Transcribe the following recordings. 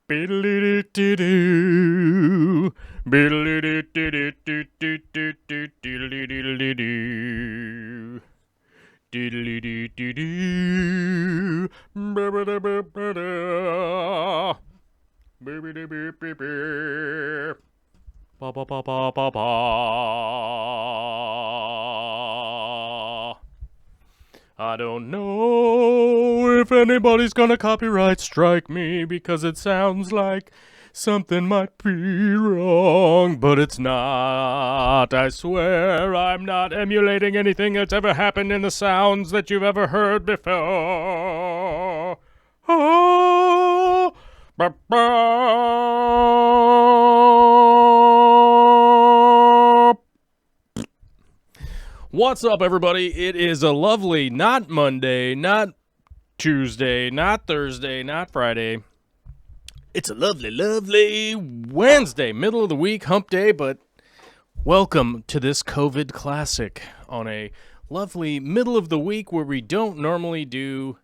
Biddle-dee-dee-doo. Biddle-dee-dee-dee-doo. Diddle-dee-dee-doo. Ba-ba-da-ba-ba-da. Ba-ba-da-ba-ba-ba. Ba-ba-ba-ba-ba-ba. I don't know if anybody's gonna copyright strike me because it sounds like something might be wrong, but it's not. I swear I'm not emulating anything that's ever happened in the sounds that you've ever heard before. Oh, What's up, everybody? It is a lovely, not Monday, not Tuesday, not Thursday, not Friday. It's a lovely, lovely Wednesday, middle of the week, hump day, but welcome to this COVID classic on a lovely middle of the week where we don't normally do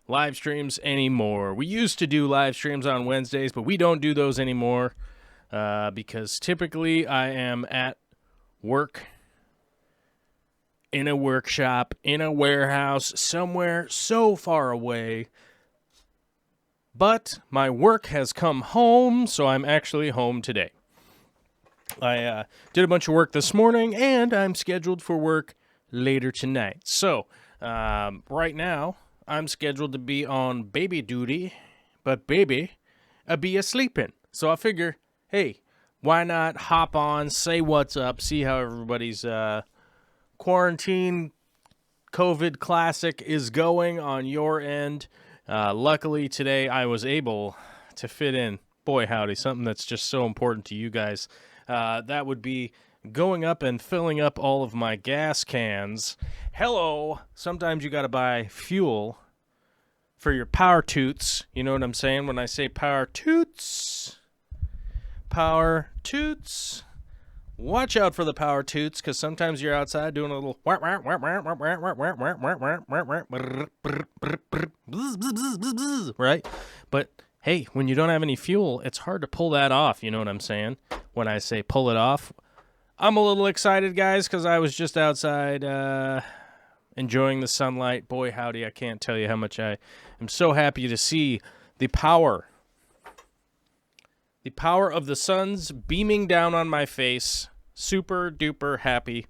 live streams anymore. We used to do live streams on Wednesdays, but we don't do those anymore because typically I am at work, in a workshop, in a warehouse, somewhere so far away. But my work has come home, so I'm actually home today. I did a bunch of work this morning, and I'm scheduled for work later tonight. So, right now, I'm scheduled to be on baby duty, but baby, I be a-sleeping. So I figure, hey, why not hop on, say what's up, see how everybody's quarantine COVID classic is going on your end. Luckily today I was able to fit in, boy howdy, something that's just so important to you guys. That would be going up and filling up all of my gas cans. Hello, sometimes you gotta buy fuel for your power toots. You know what I'm saying when I say power toots? Power toots. Watch out for the power toots, because sometimes you're outside doing a little right? But hey, when you don't have any fuel, it's hard to pull that off, you know what I'm saying? When I say pull it off, I'm a little excited, guys, because I was just outside enjoying the sunlight. Boy, howdy, I can't tell you how much I am so happy to see the power of the sun's beaming down on my face. Super duper happy.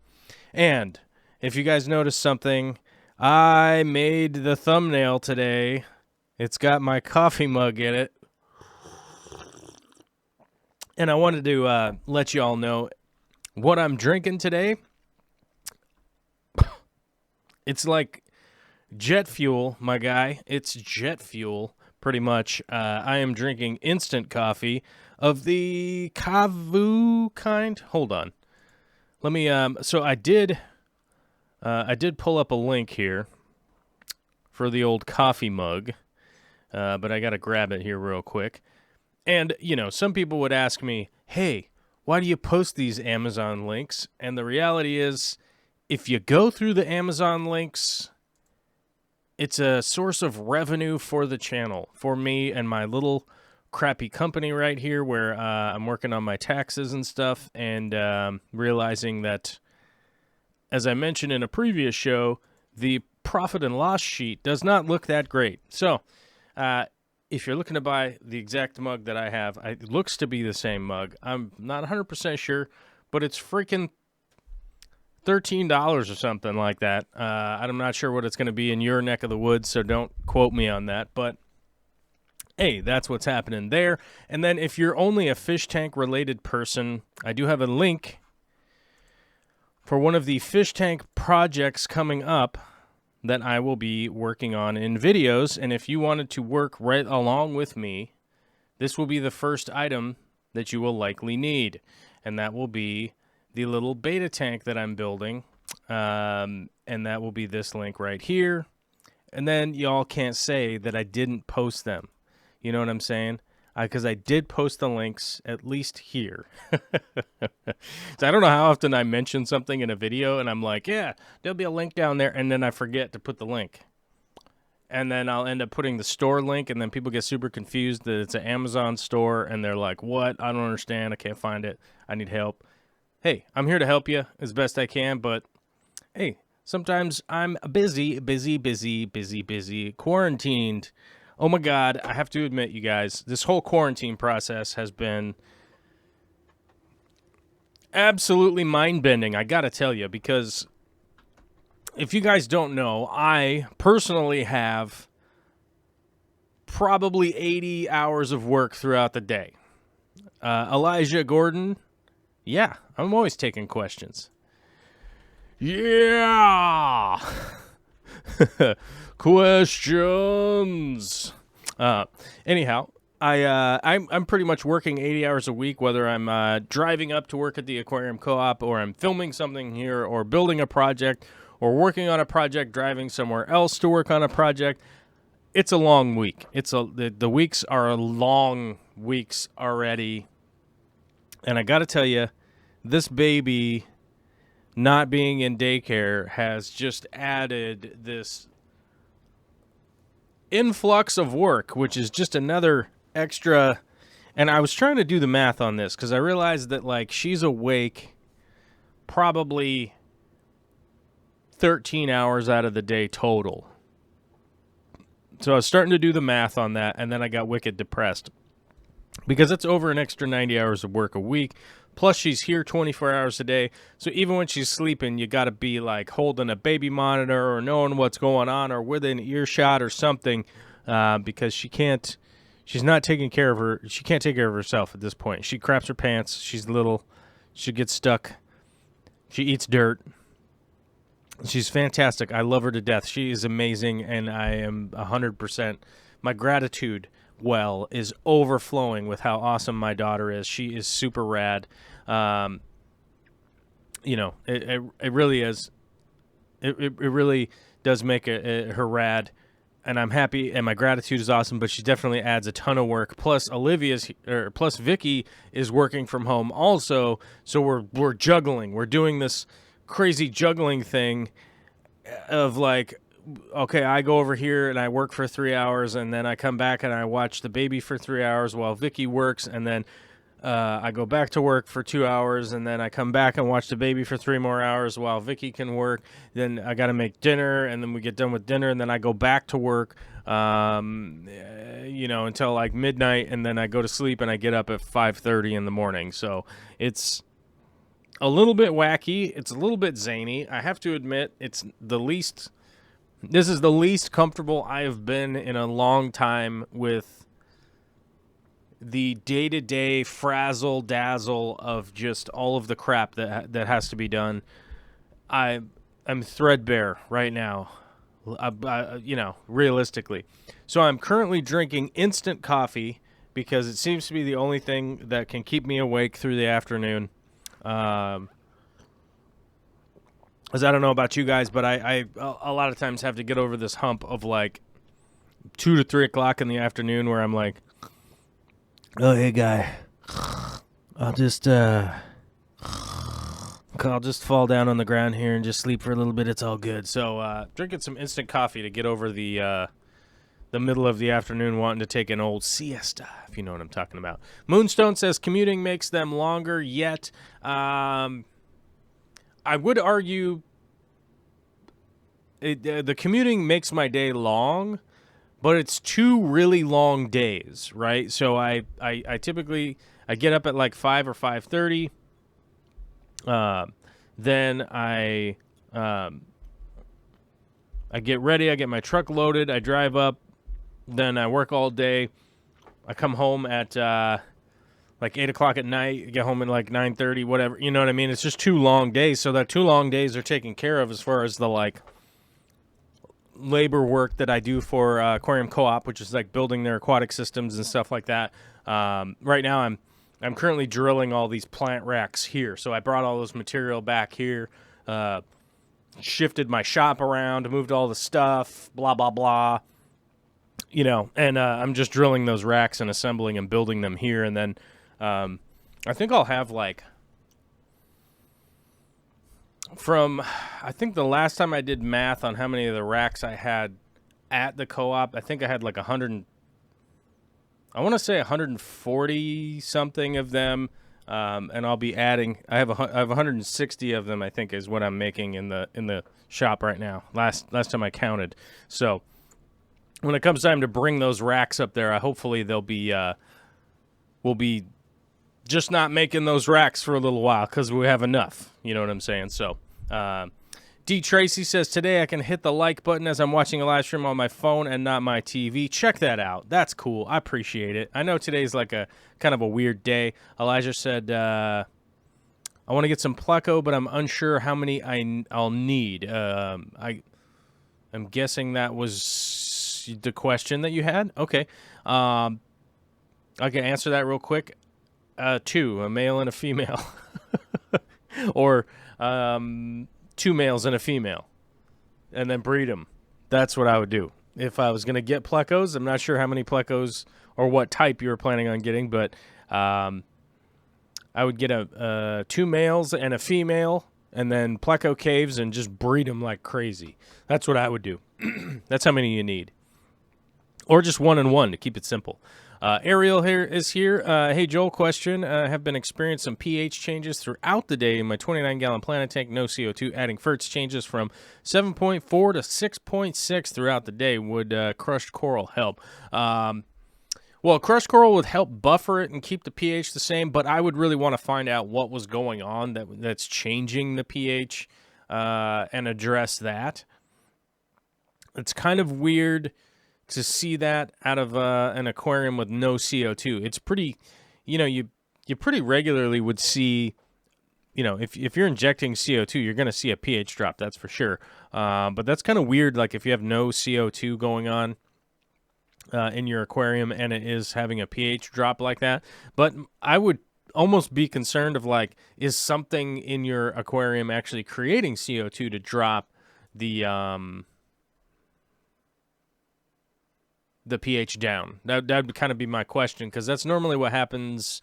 And if you guys noticed something, I made the thumbnail today. It's got my coffee mug in it. And I wanted to let you all know what I'm drinking today. It's like jet fuel, my guy. It's jet fuel, pretty much. I am drinking instant coffee of the Kavu kind. Hold on. Let me, so I did pull up a link here for the old coffee mug, but I got to grab it here real quick. And, you know, some people would ask me, hey, why do you post these Amazon links? And the reality is, if you go through the Amazon links, it's a source of revenue for the channel, for me and my little crappy company right here where I'm working on my taxes and stuff, and realizing that, as I mentioned in a previous show, the profit and loss sheet does not look that great. So if you're looking to buy the exact mug that I have, it looks to be the same mug. I'm not 100% sure, but it's freaking $13 or something like that. I'm not sure what it's going to be in your neck of the woods, so don't quote me on that, but hey, that's what's happening there. And then if you're only a fish tank related person, I do have a link for one of the fish tank projects coming up that I will be working on in videos. And if you wanted to work right along with me, this will be the first item that you will likely need. And that will be the little beta tank that I'm building. And that will be this link right here. And then y'all can't say that I didn't post them. You know what I'm saying? Because I did post the links, at least here. So I don't know how often I mention something in a video, and I'm like, yeah, there'll be a link down there, and then I forget to put the link. and then I'll end up putting the store link, and then people get super confused that it's an Amazon store, and they're like, what? I don't understand. I can't find it. I need help. Hey, I'm here to help you as best I can, but hey, sometimes I'm busy, quarantined. Oh my God, I have to admit, you guys, this whole quarantine process has been absolutely mind-bending, I gotta tell you, because if you guys don't know, I personally have probably 80 hours of work throughout the day. Elijah Gordon, yeah, I'm always taking questions. Yeah! Questions! Anyhow, I'm pretty much working 80 hours a week, whether I'm driving up to work at the aquarium co-op, or I'm filming something here, or building a project, or working on a project, driving somewhere else to work on a project. It's a long week. The weeks are long weeks already. And I got to tell you, this baby not being in daycare has just added this influx of work, which is just another extra. And I was trying to do the math on this because I realized that, like, she's awake probably 13 hours out of the day total. So I was starting to do the math on that, and then I got wicked depressed because it's over an extra 90 hours of work a week. Plus, she's here 24 hours a day. So even when she's sleeping, you got to be like holding a baby monitor or knowing what's going on or within earshot or something, because she's not taking care of her. She can't take care of herself at this point. She craps her pants. She's little. She gets stuck. She eats dirt. She's fantastic. I love her to death. She is amazing, and I am 100%. My gratitude is overflowing with how awesome my daughter is. She is super rad. It really is. It really does make her rad, and I'm happy, and my gratitude is awesome. But she definitely adds a ton of work. Plus, plus Vicky is working from home also, so we're juggling. We're doing this crazy juggling thing of like, okay, I go over here and I work for 3 hours, and then I come back and I watch the baby for 3 hours while Vicky works, and then I go back to work for 2 hours, and then I come back and watch the baby for 3 more hours while Vicky can work. Then I got to make dinner, and then we get done with dinner, and then I go back to work, until like midnight, and then I go to sleep, and I get up at 5:30 in the morning. So it's a little bit wacky. It's a little bit zany. I have to admit, this is the least comfortable I have been in a long time with the day-to-day frazzle-dazzle of just all of the crap that has to be done. I'm threadbare right now, realistically. So I'm currently drinking instant coffee because it seems to be the only thing that can keep me awake through the afternoon. Because I don't know about you guys, but I a lot of times have to get over this hump of like 2 to 3 o'clock in the afternoon where I'm like, oh, hey guy, I'll just fall down on the ground here and just sleep for a little bit. It's all good. So drinking some instant coffee to get over the middle of the afternoon wanting to take an old siesta, if you know what I'm talking about. Moonstone says commuting makes them longer, yet I would argue the commuting makes my day long, but it's 2 really long days, right? So I typically get up at like 5 or 5:30. Then I get ready. I get my truck loaded. I drive up. Then I work all day. I come home at like 8 o'clock at night. Get home at like 9:30, whatever. You know what I mean? It's just 2 long days. So that 2 long days are taken care of as far as the like labor work that I do for Aquarium Co-op, which is like building their aquatic systems and stuff like that. Right now I'm currently drilling all these plant racks here. So I brought all those material back here, shifted my shop around, moved all the stuff, blah, blah, blah. And I'm just drilling those racks and assembling and building them here. And then I think I'll have like I think the last time I did math on how many of the racks I had at the co-op. I think I had like 100. I want to say 140 something of them, and I'll be adding. I have 160 of them. I think is what I'm making in the shop right now. Last time I counted. So when it comes time to bring those racks up there, hopefully they'll be we'll be just not making those racks for a little while because we have enough. You know what I'm saying? So. D. Tracy says, today I can hit the like button as I'm watching a live stream on my phone and not my TV. Check that out. That's cool. I appreciate it. I know today's like a kind of a weird day. Elijah said, I want to get some Pleco, but I'm unsure how many I'll need. I'm guessing that was the question that you had. Okay. I can answer that real quick. 2, a male and a female. Or 2 males and a female, and then breed them. That's what I would do. If I was going to get Plecos, I'm not sure how many Plecos or what type you were planning on getting, but I would get 2 males and a female, and then Pleco caves and just breed them like crazy. That's what I would do. That's how many you need. Or just 1 and 1 to keep it simple. Ariel here is here. Hey, Joel, question. I have been experiencing some pH changes throughout the day in my 29-gallon Planet tank, no CO2. Adding Fertz changes from 7.4 to 6.6 throughout the day. Would crushed coral help? Well, crushed coral would help buffer it and keep the pH the same, but I would really want to find out what was going on that's changing the pH and address that. It's kind of weird to see that out of an aquarium with no CO2. It's pretty, you pretty regularly would see, if you're injecting CO2, you're going to see a pH drop, that's for sure. But that's kind of weird, like if you have no CO2 going on in your aquarium and it is having a pH drop like that. But I would almost be concerned of like, is something in your aquarium actually creating CO2 to drop the pH down? That would kind of be my question, because that's normally what happens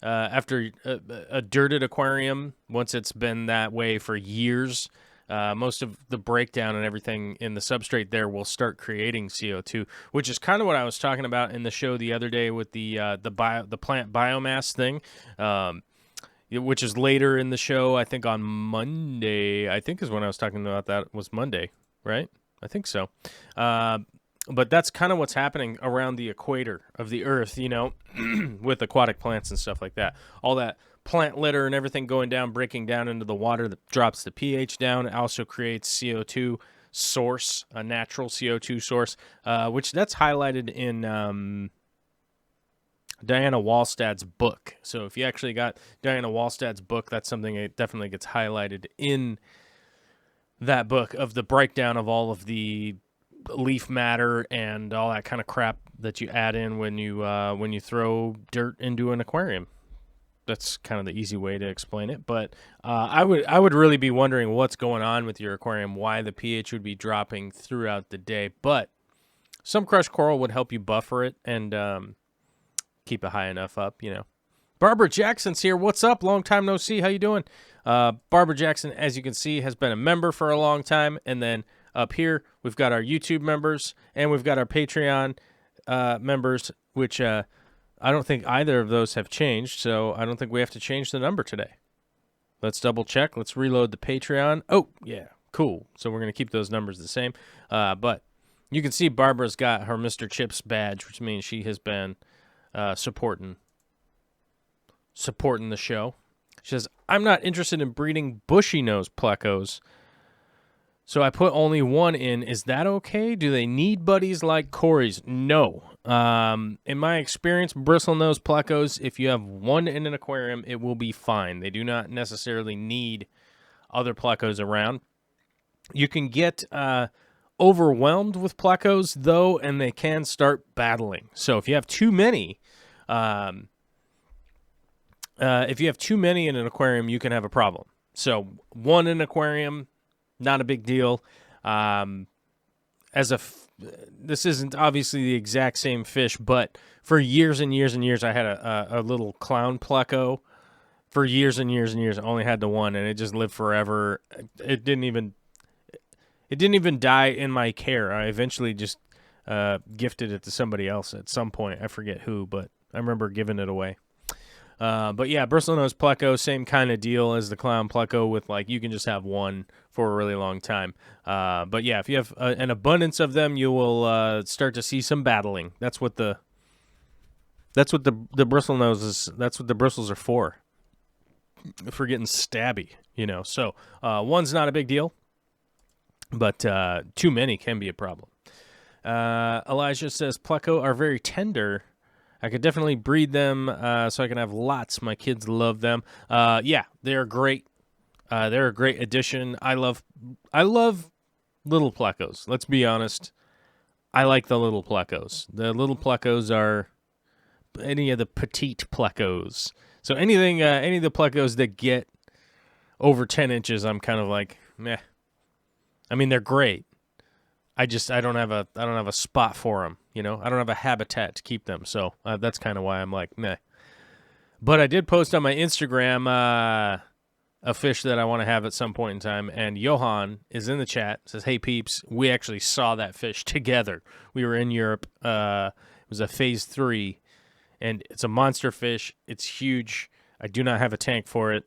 after a dirted aquarium. Once it's been that way for years, most of the breakdown and everything in the substrate there will start creating CO2, which is kind of what I was talking about in the show the other day with the plant biomass thing, which is later in the show. I think on Monday, I think is when I was talking about that. Was Monday, right? I think so. But that's kind of what's happening around the equator of the Earth, with aquatic plants and stuff like that. All that plant litter and everything going down, breaking down into the water that drops the pH down. It also creates CO2 source, a natural CO2 source, which that's highlighted in Diana Wallstad's book. So if you actually got Diana Wallstad's book, that's something that definitely gets highlighted in that book, of the breakdown of all of the leaf matter and all that kind of crap that you add in when you throw dirt into an aquarium. That's kind of the easy way to explain it. But I would really be wondering what's going on with your aquarium, why the pH would be dropping throughout the day. But some crushed coral would help you buffer it and keep it high enough up, Barbara Jackson's here. What's up? Long time no see. How you doing? Barbara Jackson, as you can see, has been a member for a long time. And then up here, we've got our YouTube members, and we've got our Patreon members, which I don't think either of those have changed, so I don't think we have to change the number today. Let's double check. Let's reload the Patreon. Oh, yeah, cool. So we're going to keep those numbers the same. But you can see Barbara's got her Mr. Chips badge, which means she has been supporting the show. She says, I'm not interested in breeding bushy nose plecos, so I put only 1 in. Is that okay? Do they need buddies like Corey's? No. In my experience, bristlenose plecos, if you have 1 in an aquarium, it will be fine. They do not necessarily need other plecos around. You can get overwhelmed with plecos, though, and they can start battling. So if you have too many, in an aquarium, you can have a problem. So 1 in an aquarium, not a big deal. This isn't obviously the exact same fish, but for years and years and years, I had a little clown pleco. For years and years and years, I only had the 1, and it just lived forever. It It didn't even die in my care. I eventually just gifted it to somebody else at some point. I forget who, but I remember giving it away. But yeah, bristlenose pleco, same kind of deal as the clown pleco with like you can just have one for a really long time. But yeah, if you have an abundance of them, you will start to see some battling. That's what the bristlenose is. That's what the bristles are for getting stabby, you know. So one's not a big deal, but too many can be a problem. Elijah says pleco are very tender. I could definitely breed them so I can have lots. My kids love them. Yeah, they're great. They're a great addition. I love little plecos. Let's be honest. I like the little plecos. The little plecos are any of the petite plecos. So any of the plecos that get over 10 inches, I'm kind of like, meh. I mean, they're great. I don't have a spot for them, you know. I don't have a habitat to keep them, so that's kind of why I'm like, meh. But I did post on my Instagram a fish that I want to have at some point in time, and Johan is in the chat. Says, "Hey peeps, we actually saw that fish together. We were in Europe. It was a phase 3, and it's a monster fish. It's huge. I do not have a tank for it.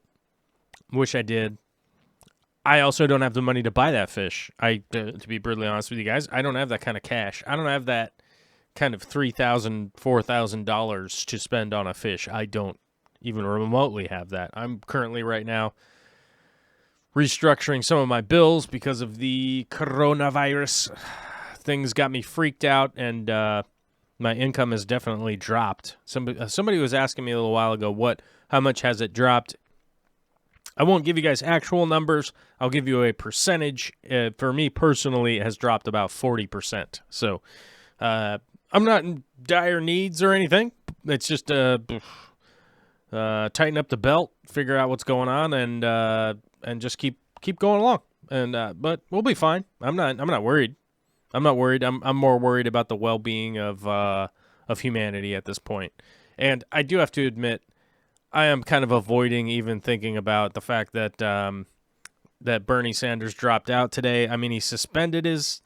Wish I did." I also don't have the money to buy that fish. To be brutally honest with you guys, I don't have that kind of cash. I don't have that kind of $3,000, $4,000 to spend on a fish. I don't even remotely have that. I'm currently right now restructuring some of my bills because of the coronavirus. Things got me freaked out, and my income has definitely dropped. Somebody was asking me a little while ago, how much has it dropped? I won't give you guys actual numbers. I'll give you a percentage. For me personally, it has dropped about 40%. So I'm not in dire needs or anything. It's just tighten up the belt, figure out what's going on, and just keep going along. And but we'll be fine. I'm not worried. I'm not worried. I'm more worried about the well-being of humanity at this point. And I do have to admit, I am kind of avoiding even thinking about the fact that that Bernie Sanders dropped out today. I mean, he suspended his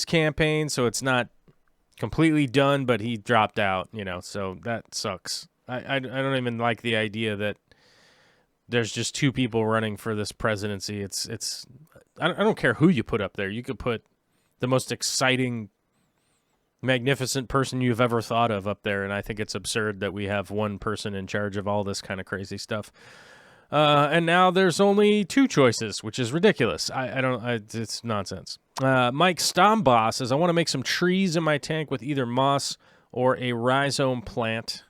campaign, so it's not completely done, but he dropped out, you know, so that sucks. I don't even like the idea that there's just two people running for this presidency. I don't care who you put up there. You could put the most exciting, magnificent person you've ever thought of up there, and I think it's absurd that we have one person in charge of all this kind of crazy stuff. And now there's only two choices, which is ridiculous. It's nonsense. Mike Stomboss says, I want to make some trees in my tank with either moss or a rhizome plant.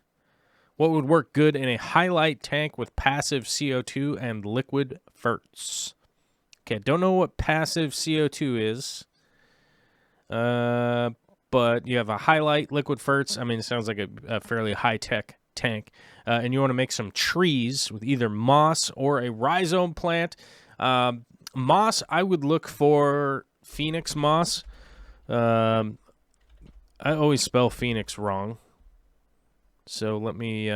What would work good in a highlight tank with passive CO2 and liquid ferts? Okay, don't know what passive CO2 is. But you have a highlight, liquid ferts. I mean, it sounds like a fairly high-tech tank. And you want to make some trees with either moss or a rhizome plant. Moss, I would look for Phoenix moss. I always spell Phoenix wrong. So let me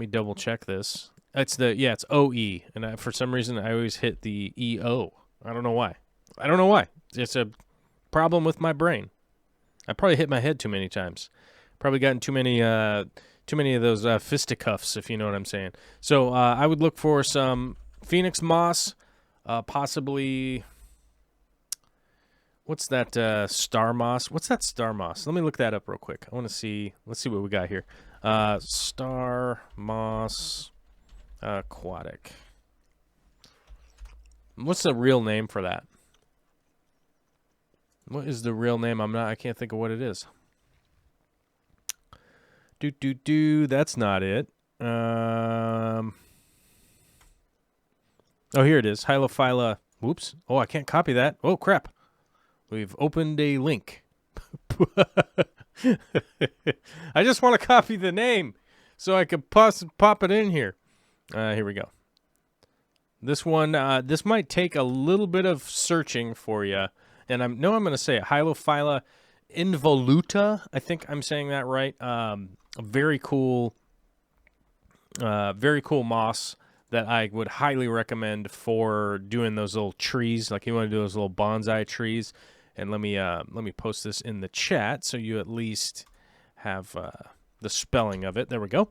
double check this. It's OE, and for some reason I always hit the EO. I don't know why. It's a problem with my brain. I probably hit my head too many times. Probably gotten too many of those fisticuffs, if you know what I'm saying. So I would look for some Phoenix moss, possibly. What's that star moss? What's that star moss? Let me look that up real quick. I want to see. Let's see what we got here. Star moss aquatic. What's the real name for that? What is the real name? I can't think of what it is. That's not it. Oh, here it is. Hylophila. Whoops. Oh, I can't copy that. Oh, crap. We've opened a link. I just want to copy the name so I could pop it in here. Here we go. This one, this might take a little bit of searching for you. And I'm going to say it. Hylophila involuta. I think I'm saying that right. A very cool moss that I would highly recommend for doing those little trees. Like you want to do those little bonsai trees. And let me post this in the chat so you at least have the spelling of it. There we go.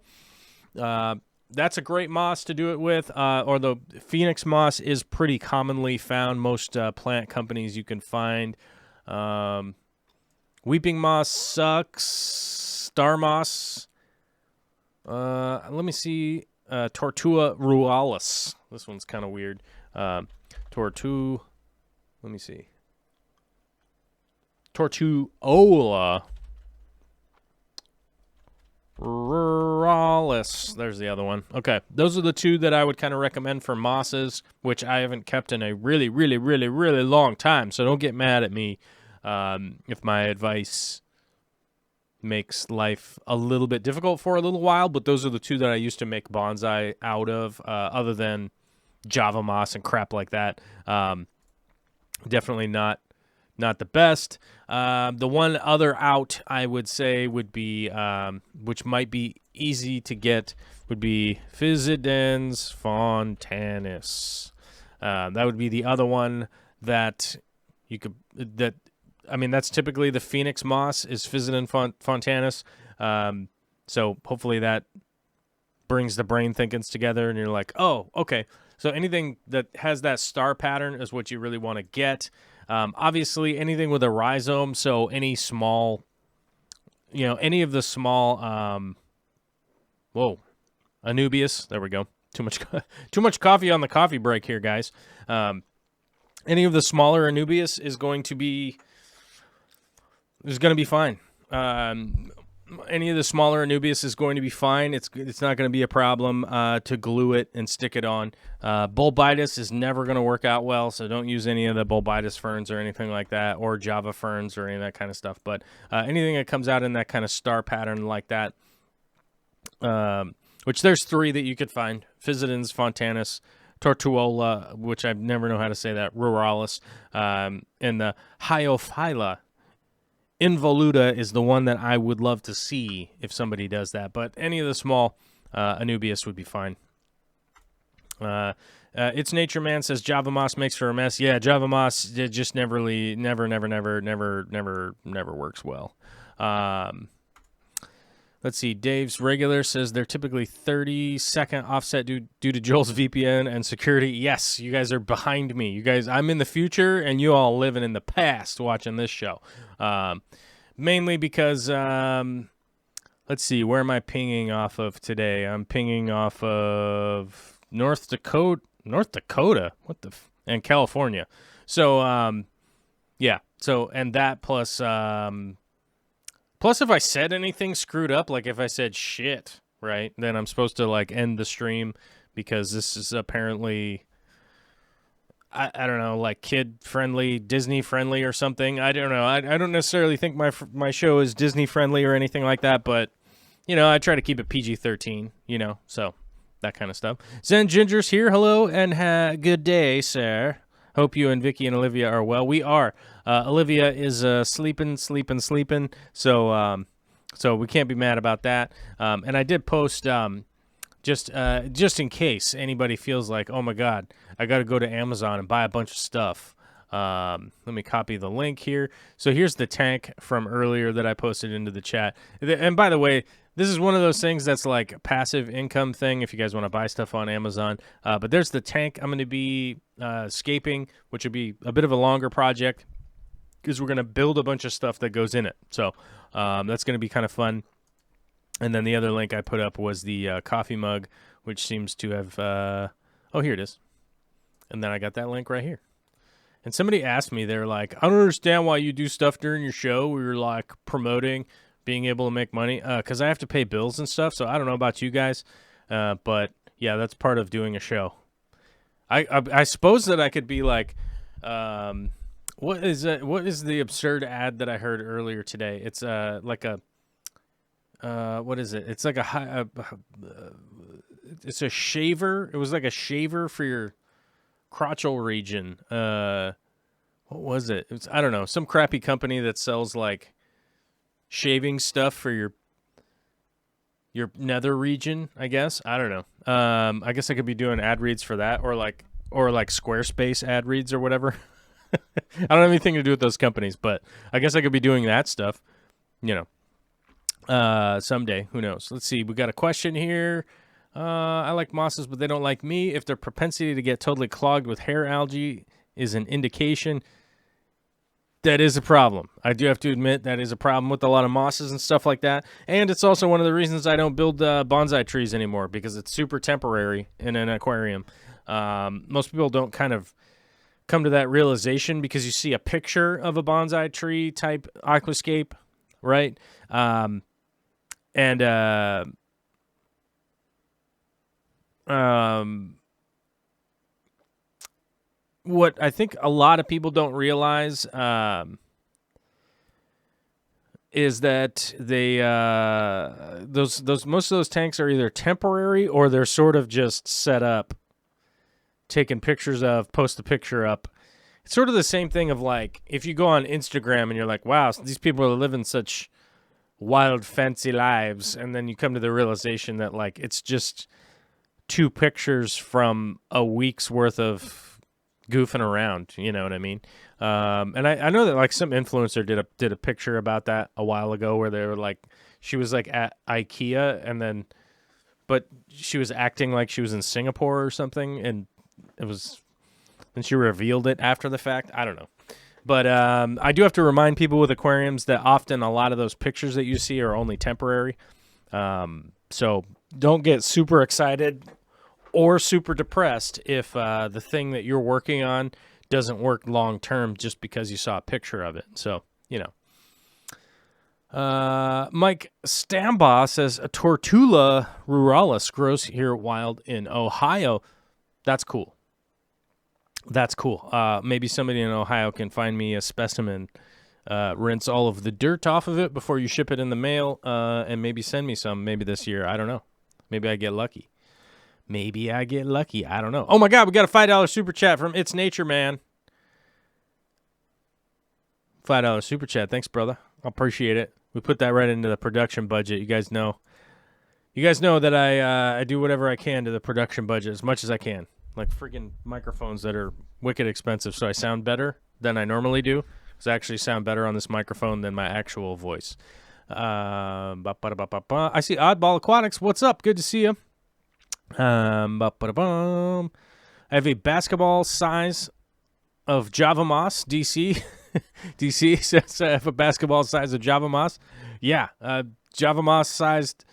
That's a great moss to do it with, or the Phoenix moss is pretty commonly found. Most plant companies you can find. Weeping moss sucks. Star moss. Let me see. Tortua rualis. This one's kind of weird. Let me see. Tortuola ruralis. There's the other one. Okay, those are the two that I would kind of recommend for mosses, which I haven't kept in a really, really, really, really long time. So don't get mad at me if my advice makes life a little bit difficult for a little while. But those are the two that I used to make bonsai out of, other than Java moss and crap like that. Definitely not the best. The one other out I would say would be, which might be easy to get, would be Physidens fontanus. That would be the other one that you could, that's typically the Phoenix moss is Physidens fontanus. So hopefully that brings the brain thinkings together and you're like, oh, okay. So anything that has that star pattern is what you really want to get. Obviously, anything with a rhizome, so any small, any of the small, Anubias. There we go. Too much coffee on the coffee break here, guys. Any of the smaller Anubias is going to be fine. Any of the smaller Anubias is going to be fine. It's not going to be a problem to glue it and stick it on. Bulbitis is never going to work out well, so don't use any of the Bulbitis ferns or anything like that, or Java ferns or any of that kind of stuff. But anything that comes out in that kind of star pattern like that, which there's 3 that you could find: Physidens fontanus, Tortuola, which I never know how to say that, ruralis, and the Hyophylla involuta is the one that I would love to see if somebody does that. But any of the small Anubias would be fine. It's Nature Man says Java moss makes for a mess. Yeah, Java moss it just never works well. Let's see. Dave's Regular says they're typically 30-second offset due to Joel's VPN and security. Yes, you guys are behind me. You guys, I'm in the future, and you all living in the past watching this show. Mainly because, let's see, where am I pinging off of today? I'm pinging off of North Dakota, and California. So, yeah. So, and that plus if I said anything screwed up, like if I said shit, right, then I'm supposed to like end the stream because this is apparently, I don't know, like kid friendly, Disney friendly or something. I don't know. I don't necessarily think my show is Disney friendly or anything like that, but I try to keep it PG-13, so that kind of stuff. Zen Ginger's here. Hello and good day, sir. Hope you and Vicky and Olivia are well. We are. Olivia is sleeping. So we can't be mad about that. And I did post just in case anybody feels like, oh my God, I got to go to Amazon and buy a bunch of stuff. Let me copy the link here. So here's the tank from earlier that I posted into the chat. And by the way, this is one of those things that's like a passive income thing if you guys want to buy stuff on Amazon. But there's the tank I'm going to be scaping, which would be a bit of a longer project because we're going to build a bunch of stuff that goes in it. So that's going to be kind of fun. And then the other link I put up was the coffee mug, which seems to have... oh, here it is. And then I got that link right here. And somebody asked me, they're like, I don't understand why you do stuff during your show where you're like promoting being able to make money, because I have to pay bills and stuff. So I don't know about you guys, but yeah, that's part of doing a show. I suppose that I could be like, what is it? What is the absurd ad that I heard earlier today? It's like a, what is it? It's like it's a shaver. It was like a shaver for your crotchal region. What was it? I don't know. Some crappy company that sells like shaving stuff for your your nether region, I guess. I don't know. I guess I could be doing ad reads for that, or like Squarespace ad reads or whatever. I don't have anything to do with those companies, but I guess I could be doing that stuff, someday. Who knows? Let's see. We got a question here. I like mosses, but they don't like me. If their propensity to get totally clogged with hair algae is an indication, that is a problem. I do have to admit that is a problem with a lot of mosses and stuff like that. And it's also one of the reasons I don't build bonsai trees anymore, because it's super temporary in an aquarium. Most people don't kind of come to that realization because you see a picture of a bonsai tree type aquascape, right? What I think a lot of people don't realize is that they those most of those tanks are either temporary or they're sort of just set up, taken pictures of, post a picture up. It's sort of the same thing of like if you go on Instagram and you're like, wow, these people are living such wild, fancy lives, and then you come to the realization that like it's just 2 pictures from a week's worth of goofing around, you know what I mean? And I know that like some influencer did a picture about that a while ago where they were like, she was like at IKEA but she was acting like she was in Singapore or something, and she revealed it after the fact. I don't know. But I do have to remind people with aquariums that often a lot of those pictures that you see are only temporary. So don't get super excited or super depressed if the thing that you're working on doesn't work long term just because you saw a picture of it. So, Mike Stambaugh says a Tortula ruralis grows here wild in Ohio. That's cool. Maybe somebody in Ohio can find me a specimen, rinse all of the dirt off of it before you ship it in the mail, and maybe send me some maybe this year. I don't know. Maybe I get lucky. I don't know. Oh, my God. We got a $5 super chat from It's Nature Man. $5 super chat. Thanks, brother. I appreciate it. We put that right into the production budget. You guys know that I do whatever I can to the production budget as much as I can. Like freaking microphones that are wicked expensive, so I sound better than I normally do. Because I actually sound better on this microphone than my actual voice. I see Oddball Aquatics. What's up? Good to see you. I have a basketball size of Java Moss, DC. DC says I have a basketball size of Java Moss. Yeah, Java Moss sized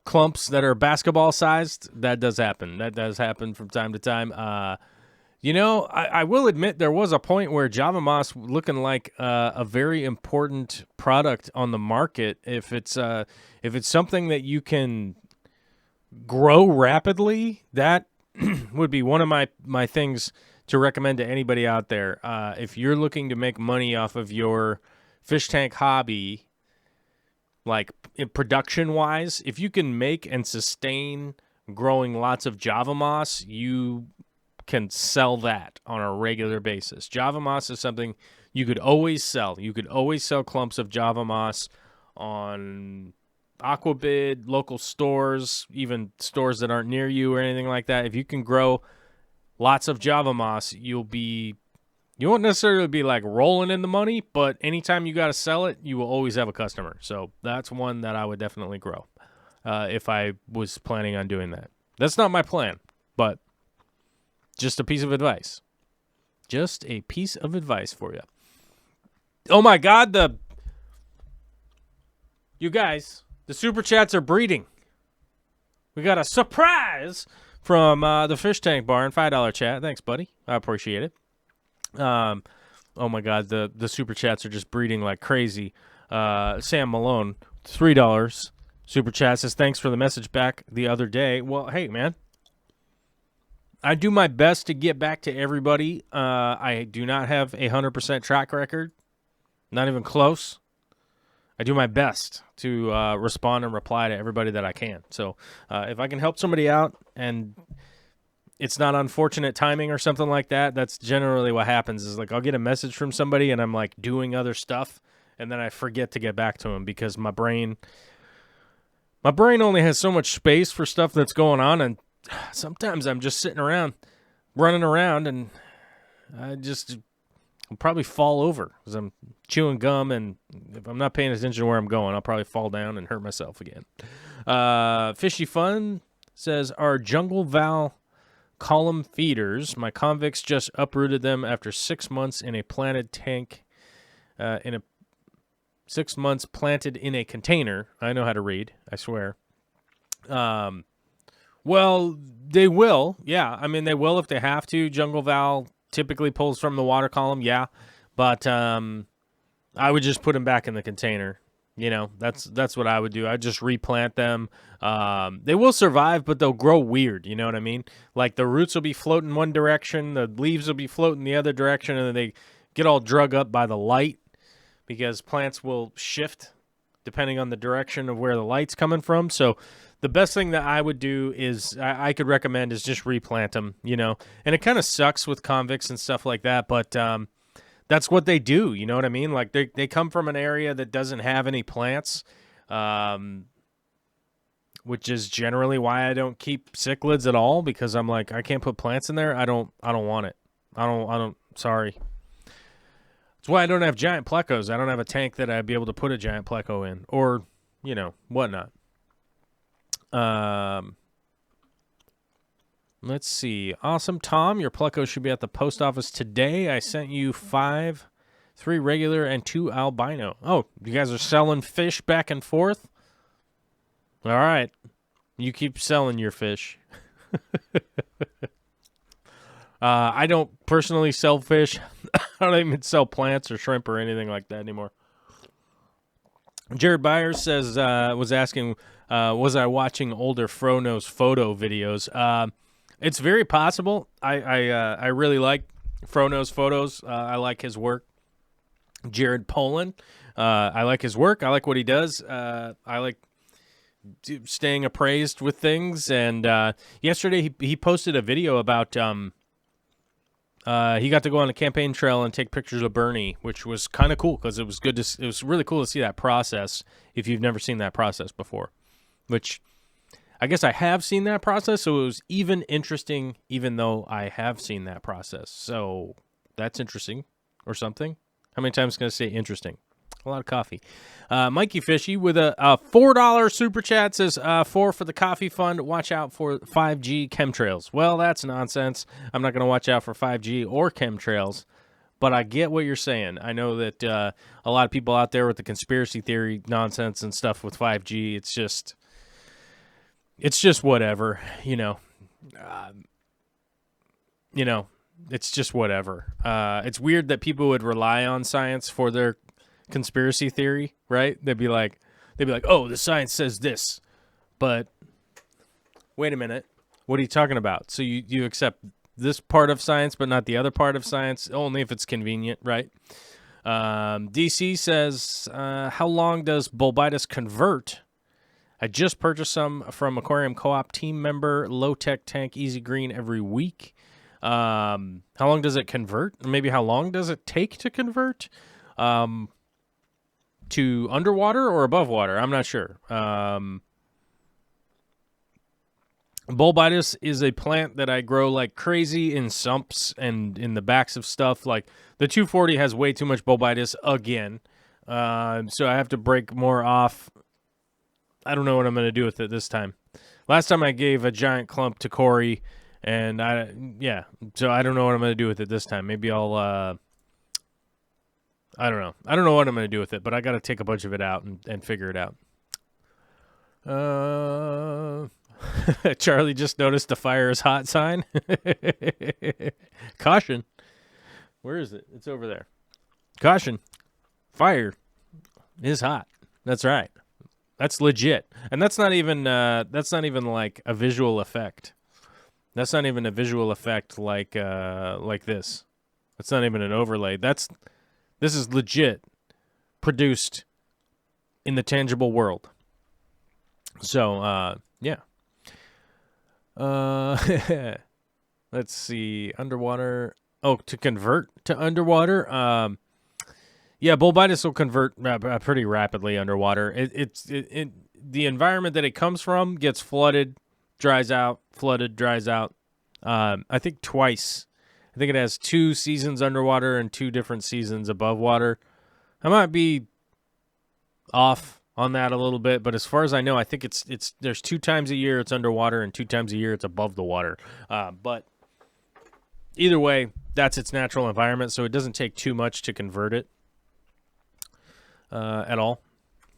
clumps that are basketball sized. That does happen. That does happen from time to time. I will admit there was a point where Java Moss looking like a very important product on the market. If it's something that you can grow rapidly, that would be one of my things to recommend to anybody out there. If you're looking to make money off of your fish tank hobby, like production wise, if you can make and sustain growing lots of Java Moss, you can sell that on a regular basis. Java Moss is something you could always sell. You could always sell clumps of Java Moss on Aquabid, local stores, even stores that aren't near you or anything like that. If you can grow lots of Java Moss, you won't necessarily be like rolling in the money, but anytime you got to sell it, you will always have a customer. So that's one that I would definitely grow if I was planning on doing that. That's not my plan, but just a piece of advice. Just a piece of advice for you. Oh my God, you guys, the super chats are breeding. We got a surprise from the Fish Tank Barn, $5 chat. Thanks, buddy. I appreciate it. Oh my God, the super chats are just breeding like crazy. Sam Malone, $3 super chat says thanks for the message back the other day. Well, hey man, I do my best to get back to everybody. I do not have a 100% track record, not even close. I do my best to respond and reply to everybody that I can. So if I can help somebody out and it's not unfortunate timing or something like that, that's generally what happens is like I'll get a message from somebody and I'm like doing other stuff and then I forget to get back to them because my brain my brain only has so much space for stuff that's going on, and sometimes I'm just sitting around, running around, and I'll probably fall over because I'm chewing gum, and if I'm not paying attention to where I'm going, I'll probably fall down and hurt myself again. Fishy Fun says, our Jungle Val column feeders, my convicts just uprooted them after 6 months in a planted tank, 6 months planted in a container. I know how to read, I swear. Well, they will. Yeah, I mean, they will if they have to. Jungle Val typically pulls from the water column, yeah. But I would just put them back in the container. You know, that's what I would do. I'd just replant them. They will survive, but they'll grow weird. You know what I mean? Like the roots will be floating one direction, the leaves will be floating the other direction, and then they get all drug up by the light because plants will shift depending on the direction of where the light's coming from. So the best thing that I would do is I could recommend is just replant them, you know. And it kind of sucks with convicts and stuff like that, but that's what they do, you know what I mean? Like they come from an area that doesn't have any plants, which is generally why I don't keep cichlids at all, because I'm like, I can't put plants in there. I don't want it. Sorry. That's why I don't have giant plecos. I don't have a tank that I'd be able to put a giant pleco in, or, you know, whatnot. Let's see. Awesome Tom, your pleco should be at the post office today. I sent you 5, 3 regular and 2 albino. Oh, you guys are selling fish back and forth? All right. You keep selling your fish. I don't personally sell fish. I don't even sell plants or shrimp or anything like that anymore. Jared Byers says, was asking, was I watching older Frono's photo videos? It's very possible. I really like Frono's photos. I like his work. Jared Poland, I like his work. I like what he does. I like staying appraised with things. And yesterday he posted a video about he got to go on a campaign trail and take pictures of Bernie, which was kind of cool because it was good to. It was really cool to see that process if you've never seen that process before, which I guess I have seen that process, so it was even interesting, even though I have seen that process. So that's interesting, or something. How many times can I say interesting? A lot of coffee. Mikey Fishy with a $4 super chat says, 4 for the coffee fund. Watch out for 5G chemtrails. Well, that's nonsense. I'm not going to watch out for 5G or chemtrails, but I get what you're saying. I know that a lot of people out there with the conspiracy theory nonsense and stuff with 5G, it's just whatever, you know. It's just whatever. It's weird that people would rely on science for their conspiracy theory, right? They'd be like, oh, the science says this, but wait a minute, what are you talking about? So you accept this part of science, but not the other part of science, only if it's convenient, right? DC says, how long does Bulbitis convert? I just purchased some from Aquarium Co-op team member, low-tech tank, easy green every week. How long does it convert? Maybe how long does it take to convert? To underwater or above water? I'm not sure. Bulbitis is a plant that I grow like crazy in sumps and in the backs of stuff. Like the 240 has way too much Bulbitis again. So I have to break more off. I don't know what I'm going to do with it this time. Last time I gave a giant clump to Corey, and so I don't know what I'm going to do with it this time. Maybe I'll, I don't know. I don't know what I'm going to do with it, but I got to take a bunch of it out and figure it out. Charlie just noticed the fire is hot sign. Caution. Where is it? It's over there. Caution. Fire is hot. That's right. That's legit. And that's not even like a visual effect. That's not even a visual effect like this. That's not even an overlay. This is legit produced in the tangible world. So, yeah. Let's see. Underwater. Oh, to convert to underwater. Yeah, Bulbitis will convert pretty rapidly underwater. the environment that it comes from gets flooded, dries out, flooded, dries out. I think twice. I think it has 2 seasons underwater and 2 different seasons above water. I might be off on that a little bit, but as far as I know, I think it's there's 2 times a year it's underwater and 2 times a year it's above the water. But either way, that's its natural environment, so it doesn't take too much to convert it at all.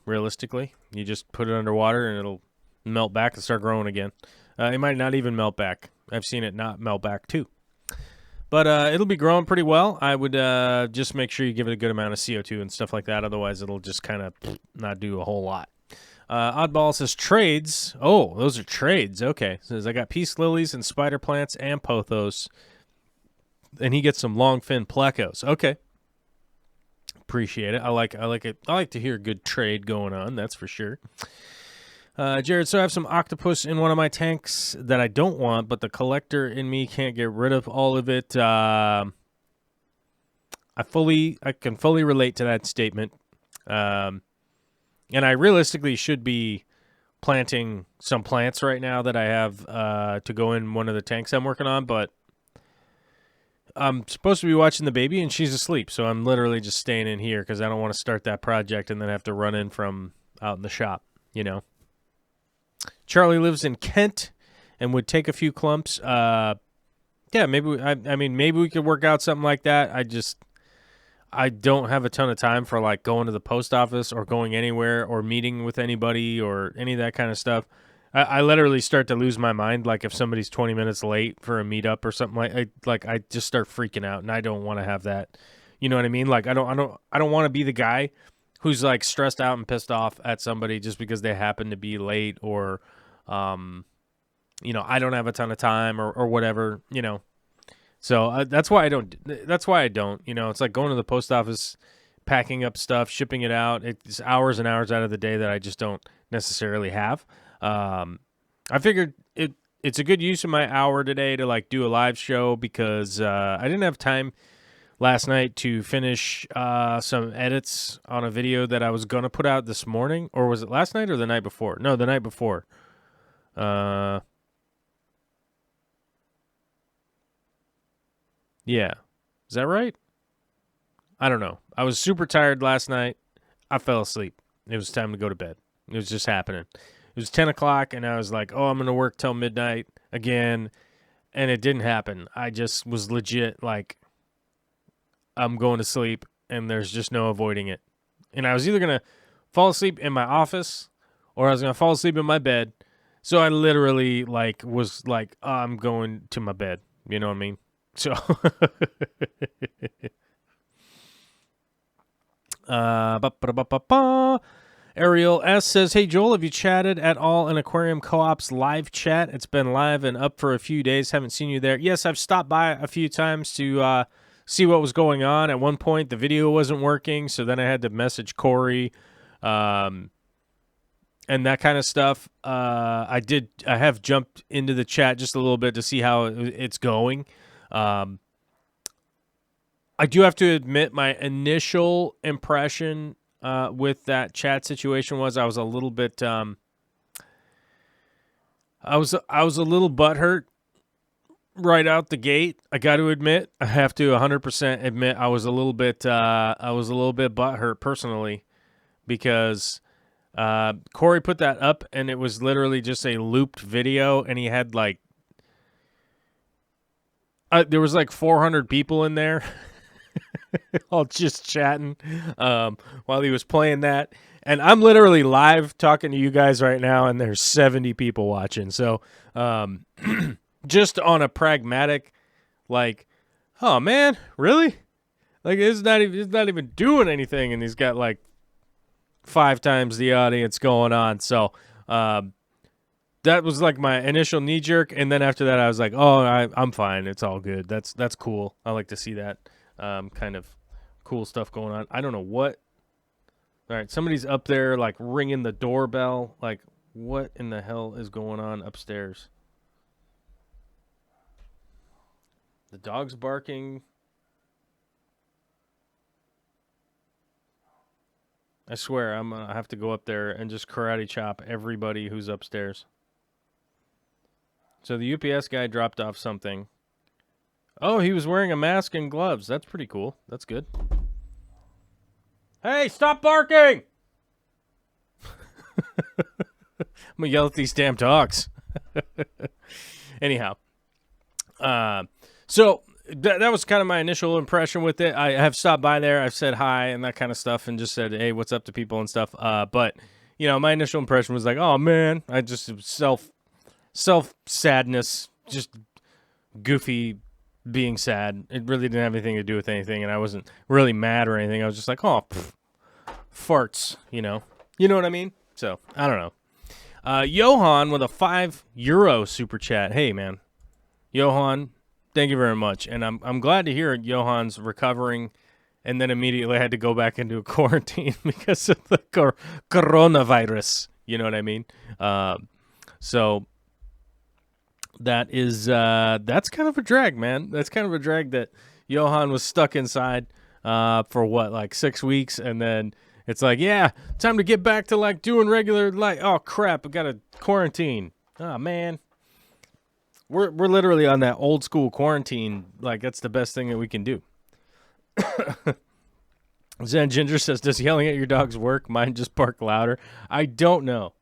Realistically, you just put it underwater and it'll melt back and start growing again. It might not even melt back. I've seen it not melt back too. But it'll be growing pretty well. I would just make sure you give it a good amount of CO2 and stuff like that. Otherwise, it'll just kind of not do a whole lot. Oddball says trades. Oh, those are trades. Okay. Says I got peace lilies and spider plants and pothos. And he gets some longfin plecos. Okay. Appreciate it. I like it. I like to hear a good trade going on. That's for sure. Jared, so I have some octopus in one of my tanks that I don't want, but the collector in me can't get rid of all of it. I can fully relate to that statement. And I realistically should be planting some plants right now that I have to go in one of the tanks I'm working on, but I'm supposed to be watching the baby and she's asleep, so I'm literally just staying in here because I don't want to start that project and then have to run in from out in the shop, you know. Charlie lives in Kent and would take a few clumps. Yeah, maybe maybe we could work out something like that. I don't have a ton of time for like going to the post office or going anywhere or meeting with anybody or any of that kind of stuff. I literally start to lose my mind. Like if somebody's 20 minutes late for a meetup or something I just start freaking out, and I don't want to have that. You know what I mean? Like I don't want to be the guy who's like stressed out and pissed off at somebody just because they happen to be late or, you know, I don't have a ton of time or whatever, you know. So that's why I don't, you know, it's like going to the post office, packing up stuff, shipping it out. It's hours and hours out of the day that I just don't necessarily have. I figured it's a good use of my hour today to like do a live show because, I didn't have time last night to finish some edits on a video that I was going to put out this morning. Or was it last night or the night before? No, the night before. Yeah. Is that right? I don't know. I was super tired last night. I fell asleep. It was time to go to bed. It was just happening. It was 10 o'clock, and I was like, oh, I'm going to work till midnight again. And it didn't happen. I just was legit like, I'm going to sleep, and there's just no avoiding it. And I was either going to fall asleep in my office or I was going to fall asleep in my bed. So I literally like was like, oh, I'm going to my bed. You know what I mean? So Ariel S says, hey, Joel, have you chatted at all in Aquarium Co-op's live chat? It's been live and up for a few days. Haven't seen you there. Yes, I've stopped by a few times to see what was going on. At one point, the video wasn't working, so then I had to message Corey and that kind of stuff. I have jumped into the chat just a little bit to see how it's going. I do have to admit my initial impression with that chat situation was I was a little bit I was a little butthurt right out the gate. I got to admit, I have to 100% admit I was a little bit butthurt personally because Corey put that up and it was literally just a looped video and he had like there was like 400 people in there all just chatting while he was playing that. And I'm literally live talking to you guys right now, and there's 70 people watching. So just on a pragmatic, like, oh, man, really? Like, it's not even doing anything, and he's got, like, 5 times the audience going on. So that was, like, my initial knee-jerk, and then after that I was like, oh, I'm fine. It's all good. That's cool. I like to see that. Kind of cool stuff going on. I don't know what. All right, somebody's up there like ringing the doorbell. Like, what in the hell is going on upstairs? The dog's barking. I swear, I'm gonna have to go up there and just karate chop everybody who's upstairs. So the UPS guy dropped off something. Oh, he was wearing a mask and gloves. That's pretty cool. That's good. Hey, stop barking! I'm gonna yell at these damn dogs. Anyhow, so that was kind of my initial impression with it. I have stopped by there. I've said hi and that kind of stuff, and just said, "Hey, what's up?" to people and stuff. But my initial impression was like, "Oh man," I just self sadness, just goofy being sad. It really didn't have anything to do with anything, and I wasn't really mad or anything. I was just like, "Oh, farts," you know what I mean? So I don't know. Johan with a €5 super chat. Hey man, Johan, thank you very much, and I'm glad to hear Johan's recovering, and then immediately had to go back into a quarantine because of the coronavirus. You know what I mean? So that is that's kind of a drag, man. That's kind of a drag that Johan was stuck inside for what, like 6 weeks, and then it's like, yeah, time to get back to like doing regular, like, oh crap, I got to quarantine. Oh man, we're literally on that old school quarantine. Like that's the best thing that we can do. Zen Ginger says, does yelling at your dogs work? Mine just bark louder. I don't know.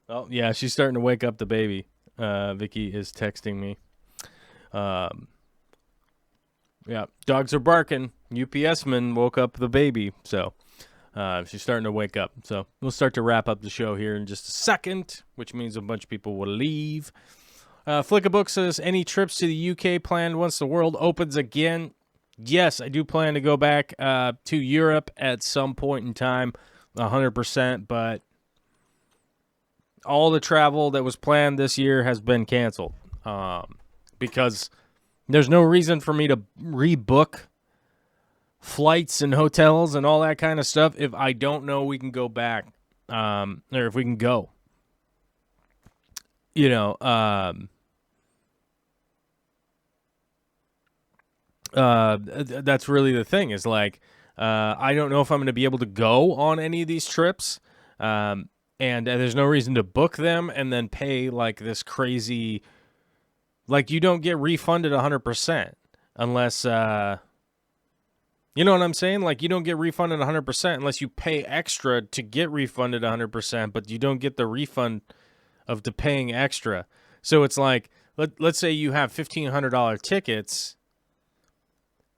Oh yeah, she's starting to wake up the baby. Vicky is texting me. Yeah, dogs are barking. UPS man woke up the baby, so she's starting to wake up. So we'll start to wrap up the show here in just a second, which means a bunch of people will leave. Flickabook says, any trips to the UK planned once the world opens again? Yes, I do plan to go back to Europe at some point in time, 100%, but all the travel that was planned this year has been canceled because there's no reason for me to rebook flights and hotels and all that kind of stuff if I don't know we can go back or if we can go. That's really the thing is like I don't know if I'm going to be able to go on any of these trips. And there's no reason to book them and then pay like this crazy, like you don't get refunded 100% unless, you know what I'm saying? Like you don't get refunded 100% unless you pay extra to get refunded 100%, but you don't get the refund of the paying extra. So it's like, let's say you have $1,500 tickets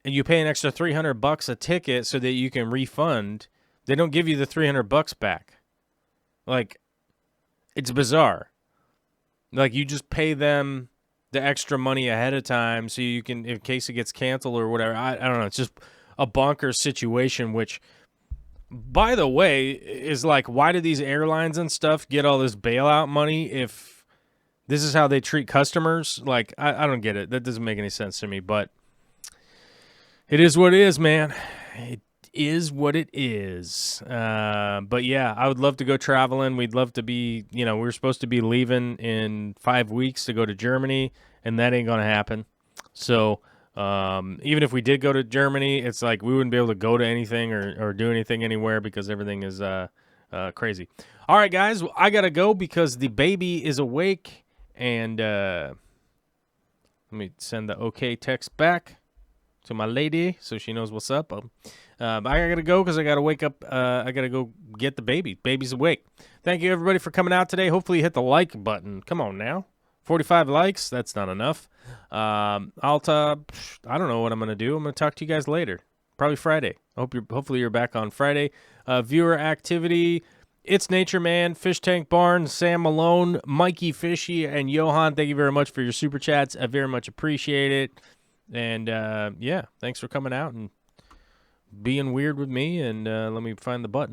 and you pay an extra $300 a ticket so that you can refund. They don't give you the $300 back. Like, it's bizarre. Like, you just pay them the extra money ahead of time so you can, in case it gets canceled or whatever. I don't know. It's just a bonkers situation, which, by the way, is like, why do these airlines and stuff get all this bailout money if this is how they treat customers? Like, I don't get it. That doesn't make any sense to me, but it is what it is, man. It is what it is. But yeah, I would love to go traveling. We'd love to be, we were supposed to be leaving in 5 weeks to go to Germany, and that ain't going to happen. So even if we did go to Germany, it's like we wouldn't be able to go to anything or do anything anywhere because everything is crazy. All right, guys, I got to go because the baby is awake, and let me send the okay text back to my lady so she knows what's up. I gotta go because I gotta wake up. I gotta go get the baby. Baby's awake. Thank you everybody for coming out today. Hopefully you hit the like button. Come on now, 45 likes. That's not enough. I don't know what I'm gonna do. I'm gonna talk to you guys later. Probably Friday. Hopefully you're back on Friday. Viewer activity. It's Nature Man, Fish Tank Barn, Sam Malone, Mikey Fishy, and Johan. Thank you very much for your super chats. I very much appreciate it. And yeah, thanks for coming out and being weird with me. And let me find the button.